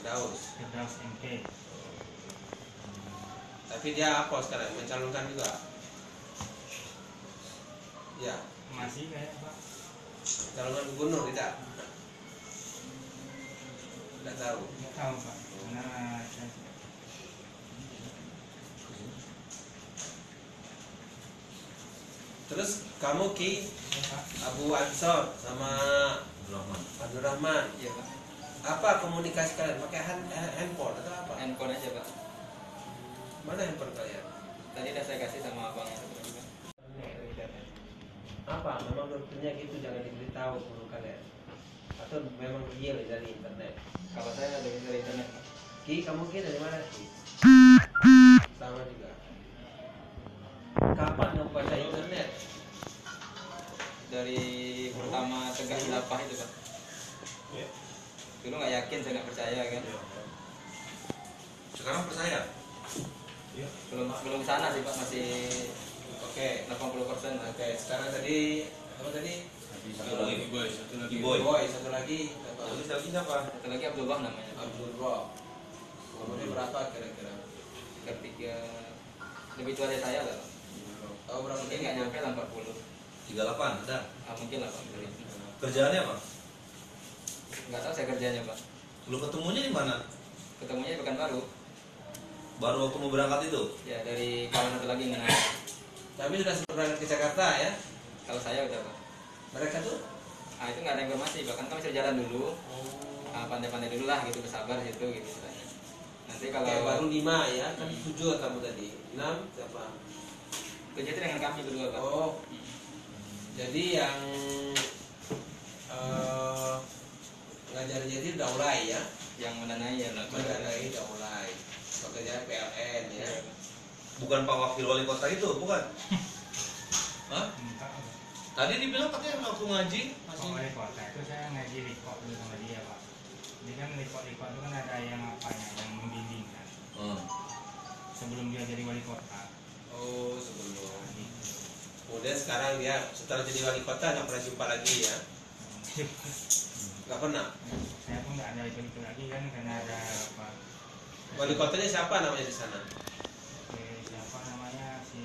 Firdaus. Firdaus MK. Tapi dia apa sekarang? Mencalonkan juga? Ya. Masih kayak Pak. Calonkan gubernur tidak? Tidak tahu. Nggak tahu Pak. Karena saya Terus kamu Ki, ya, Pak. Abu Ansor sama Abdul Rahman. Iya Pak. Apa komunikasi kalian? Pakai handphone atau apa? Handphone aja Pak. Mana handphone kalian? Tadi udah saya kasih sama abang itu juga. Apa? Memang dokternya gitu, jangan diberitahu guru kalian. Atau memang real dari internet? Kalau saya dari internet Pak. Ki, kamu Ki dari mana Ki? Sama juga. Kapan kamu baca internet? Dari pertama tegak khilafah itu Pak. Dulu nggak yakin, saya nggak percaya kan. Sekarang percaya? Belum sana sih Pak, masih Oke. 80% lah. Oke, sekarang tadi apa tadi? Satu lagi boy, satu lagi Boy, satu lagi apa? Satu lagi siapa? Satu lagi Abdullah namanya. Abdul Roh. Umurnya berapa kira-kira? Ketika lebih tua dari saya lah Pak. Tahu berapa Mungkin nggak nyampe lah 40. 38 ada. Mungkin lah Pak. Kerjaannya apa? Nggak tahu saya kerjanya Pak. Lu ketemunya di mana? Ketemunya di Pekanbaru. Baru waktu mau berangkat itu? Ya dari kawan satu lagi menang. Tapi sudah sempat berangkat ke Jakarta ya? Kalau saya udah Pak. Mereka tuh? Itu nggak ada informasi, bahkan kami sudah jalan dulu. Pandai-pandai dulu lah gitu, bersabar situ gitu. Nanti kalau Kayak baru 5 ya, kan 7 kamu tadi. 6 siapa? kerja itu dengan kami berdua Pak. Oh. Jadi yang ngajarnya itu udah mulai ya? Yang mendanai ya. Mendanai udah mulai. Pekerjaan PLN ya. Bukan Pak Wakil Wali Kota itu, bukan? Hah? Enggak. Tadi dibilang katanya waktu ngaji Pak Wali Kota itu saya ngaji report dulu sama dia Pak. Jadi kan report itu kan ada yang apanya, yang membimbing kan. Sebelum dia jadi wali kota. Oh, sebelum. Nah, gitu. Kemudian sekarang dia setelah jadi wali kota nggak pernah jumpa lagi ya? Nggak pernah. Saya pun nggak ada itu lagi kan karena ada apa? Wali kotanya siapa namanya di sana? Siapa namanya si